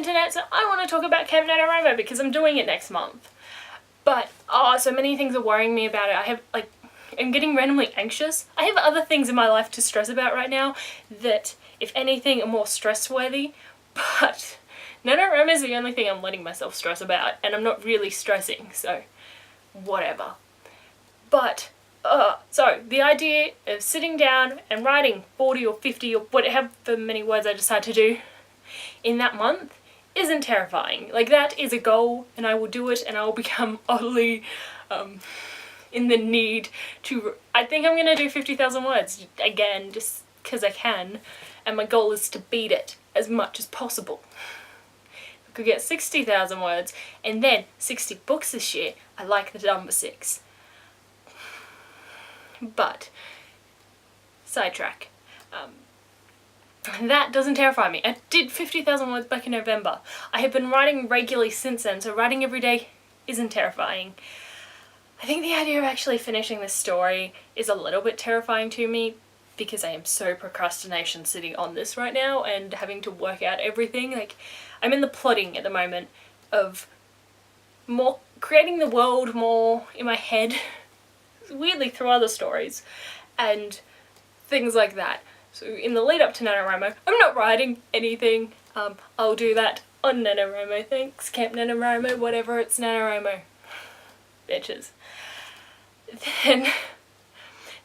internet, so I want to talk about Camp NaNoWriMo because I'm doing it next month. But, so many things are worrying me about it. I'm getting randomly anxious. I have other things in my life to stress about right now that, if anything, are more stress-worthy, but NaNoWriMo is the only thing I'm letting myself stress about, and I'm not really stressing, so whatever. But, so the idea of sitting down and writing 40 or 50 or whatever many words I decide to do in that month isn't terrifying. Like, that is a goal, and I will do it, and I will become utterly, in the need to, I think I'm gonna do 50,000 words again, just because I can, and my goal is to beat it as much as possible. If I could get 60,000 words, and then 60 books this year, I like the number 6. But, sidetrack. That doesn't terrify me. I did 50,000 words back in November. I have been writing regularly since then, so writing every day isn't terrifying. I think the idea of actually finishing this story is a little bit terrifying to me because I am so procrastination sitting on this right now and having to work out everything. Like, I'm in the plotting at the moment of more creating the world more in my head, weirdly through other stories and things like that. So in the lead up to NaNoWriMo, I'm not writing anything. I'll do that on NaNoWriMo, thanks. Camp NaNoWriMo, whatever, it's NaNoWriMo. Bitches. Then,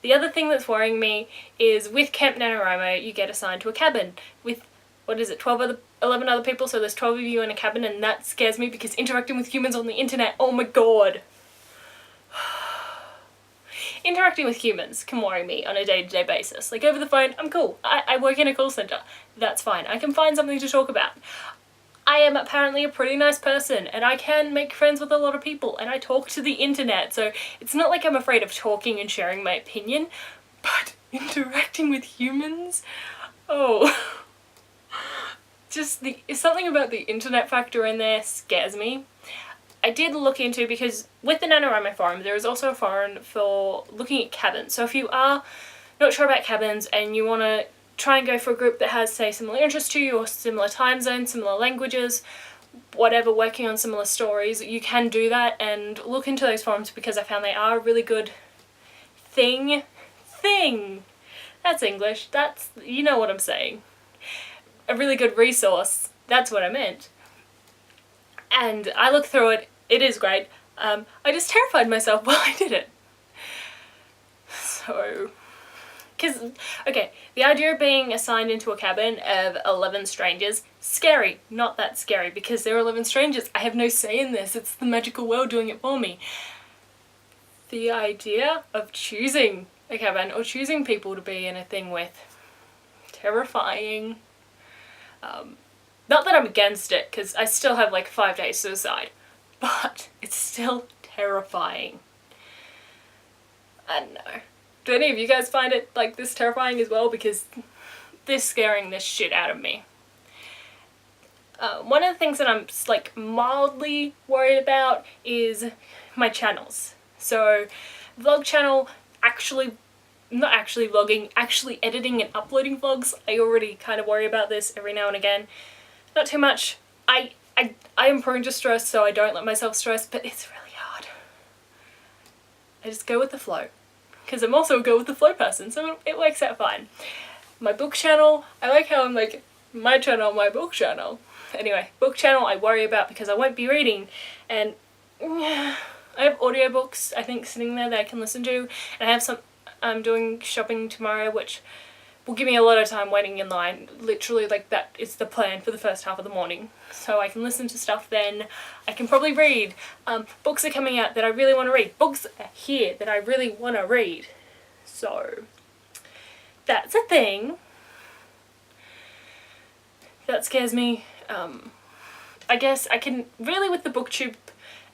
the other thing that's worrying me is with Camp NaNoWriMo, you get assigned to a cabin with, 11 other people, so there's 12 of you in a cabin, and that scares me because interacting with humans on the internet, oh my god. Interacting with humans can worry me on a day-to-day basis. Like, over the phone, I'm cool. I work in a call center. That's fine. I can find something to talk about. I am apparently a pretty nice person, and I can make friends with a lot of people, and I talk to the internet, so it's not like I'm afraid of talking and sharing my opinion, but interacting with humans? Oh. Just something about the internet factor in there scares me. I did look into, because with the NaNoWriMo forum, there is also a forum for looking at cabins. So if you are not sure about cabins and you want to try and go for a group that has, say, similar interests to you or similar time zones, similar languages, whatever, working on similar stories, you can do that and look into those forums because I found they are a really good thing. That's English. That's, you know what I'm saying. A really good resource. That's what I meant. And I looked through it. It is great. I just terrified myself while I did it. So, okay, the idea of being assigned into a cabin of 11 strangers, scary. Not that scary because they're 11 strangers. I have no say in this. It's the magical world doing it for me. The idea of choosing a cabin or choosing people to be in a thing with, terrifying. Not that I'm against it, because I still have like 5 days to decide, but it's still terrifying. I don't know. Do any of you guys find it like this terrifying as well? Because this scaring this shit out of me. One of the things that I'm like mildly worried about is my channels. So, vlog channel, not actually vlogging, actually editing and uploading vlogs. I already kind of worry about this every now and again. Not too much. I am prone to stress, so I don't let myself stress, but it's really hard. I just go with the flow. Because I'm also a go with the flow person, so it works out fine. My book channel, I like how I'm like, my channel, my book channel. Anyway, book channel I worry about because I won't be reading, and I have audiobooks, I think, sitting there that I can listen to, and I have some, I'm doing shopping tomorrow, which will give me a lot of time waiting in line. Literally, like, that is the plan for the first half of the morning. So I can listen to stuff then. I can probably read. Books are coming out that I really want to read. Books are here that I really want to read. So, that's a thing. That scares me. I guess I can, really with the booktube,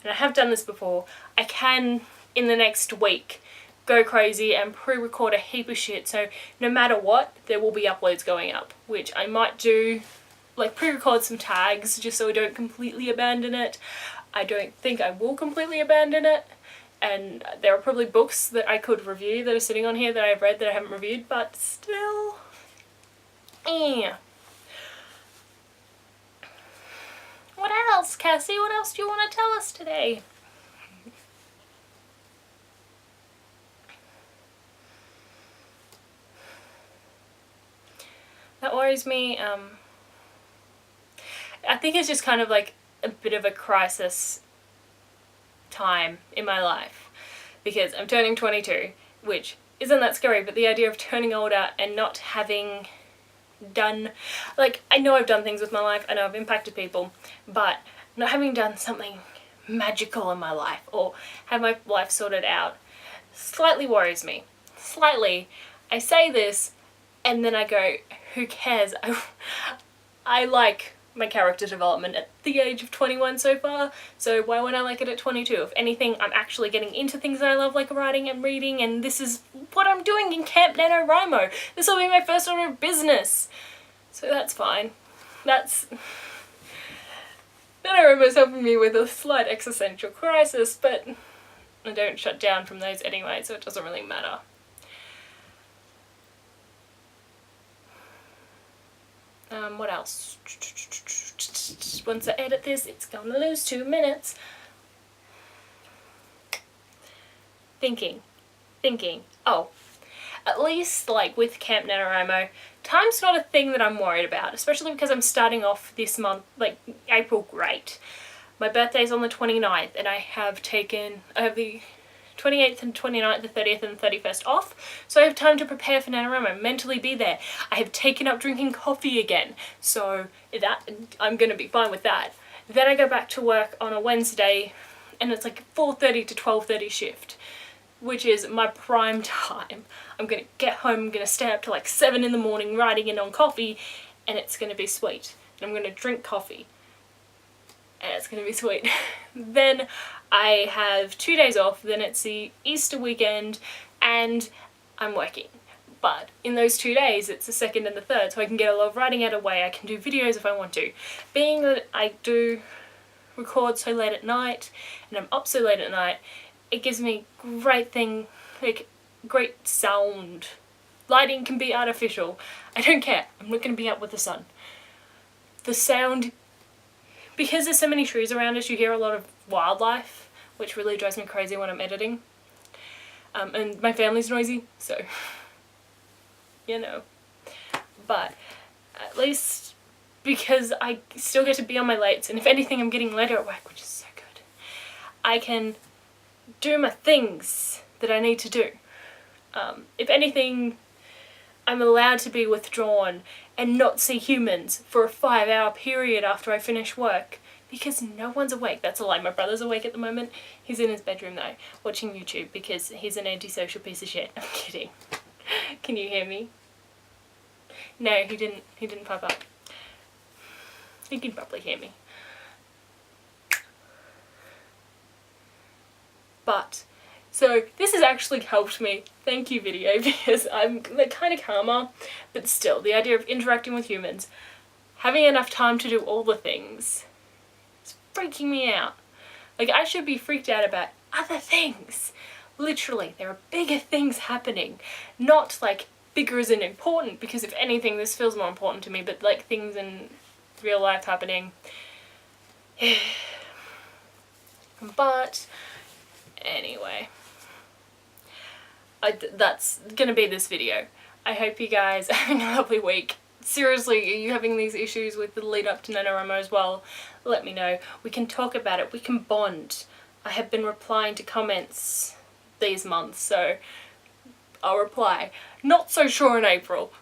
and I have done this before, I can, in the next week, go crazy and pre-record a heap of shit, so no matter what, there will be uploads going up, which I might do, like pre-record some tags just so I don't completely abandon it. I don't think I will completely abandon it, and there are probably books that I could review that are sitting on here that I've read that I haven't reviewed, but still, else, Cassie? What else do you want to tell us today? That worries me. I think it's just kind of like a bit of a crisis time in my life because I'm turning 22, which isn't that scary, but the idea of turning older and not having done, like, I know I've done things with my life, I know I've impacted people, but not having done something magical in my life or have my life sorted out slightly worries me. Slightly. I say this and then I go, who cares? I like my character development at the age of 21 so far, so why wouldn't I like it at 22? If anything, I'm actually getting into things that I love, like writing and reading, and this is what I'm doing in Camp NaNoWriMo. This will be my first order of business. So that's fine. NaNoWriMo's helping me with a slight existential crisis, but I don't shut down from those anyway, so it doesn't really matter. What else? Once I edit this, it's gonna lose 2 minutes. Thinking. Oh, at least like with Camp NaNoWriMo, time's not a thing that I'm worried about, especially because I'm starting off this month, like April, great. My birthday's on the 29th and I have the 28th and 29th, the 30th and the 31st off, so I have time to prepare for NaNoWriMo, mentally be there. I have taken up drinking coffee again, so that I'm gonna be fine with that. Then I go back to work on a Wednesday and it's like 4:30 to 12:30 shift, which is my prime time. I'm gonna get home, I'm gonna stay up till like 7 in the morning writing in on coffee, and it's gonna be sweet. And I'm gonna drink coffee, and it's gonna be sweet. Then I have 2 days off, then it's the Easter weekend, and I'm working. But in those 2 days, it's the 2nd and the 3rd, so I can get a lot of writing out of the way. I can do videos if I want to. Being that I do record so late at night, and I'm up so late at night, it gives me great sound. Lighting can be artificial. I don't care. I'm not going to be up with the sun. The sound, because there's so many trees around us, you hear a lot of wildlife, which really drives me crazy when I'm editing. And my family's noisy, so, you know. But at least because I still get to be on my lates, and if anything I'm getting later at work, which is so good, I can do my things that I need to do. If anything, I'm allowed to be withdrawn and not see humans for a 5-hour period after I finish work because no one's awake. That's a lie. My brother's awake at the moment. He's in his bedroom though, watching YouTube because he's an antisocial piece of shit. I'm kidding. Can you hear me? No, he didn't pop up. He can probably hear me. But, so this has actually helped me, thank you video, because I'm kind of calmer, but still, the idea of interacting with humans, having enough time to do all the things, it's freaking me out. Like, I should be freaked out about other things. Literally, there are bigger things happening, not like bigger as in important, because if anything, this feels more important to me, but like things in real life happening. But anyway, that's gonna be this video. I hope you guys are having a lovely week. Seriously, are you having these issues with the lead up to NaNoWriMo as well? Let me know. We can talk about it. We can bond. I have been replying to comments these months, so I'll reply. Not so sure in April.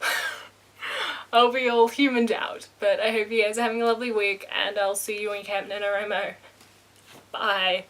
I'll be all humaned out. But I hope you guys are having a lovely week, and I'll see you in Camp NaNoWriMo. Bye.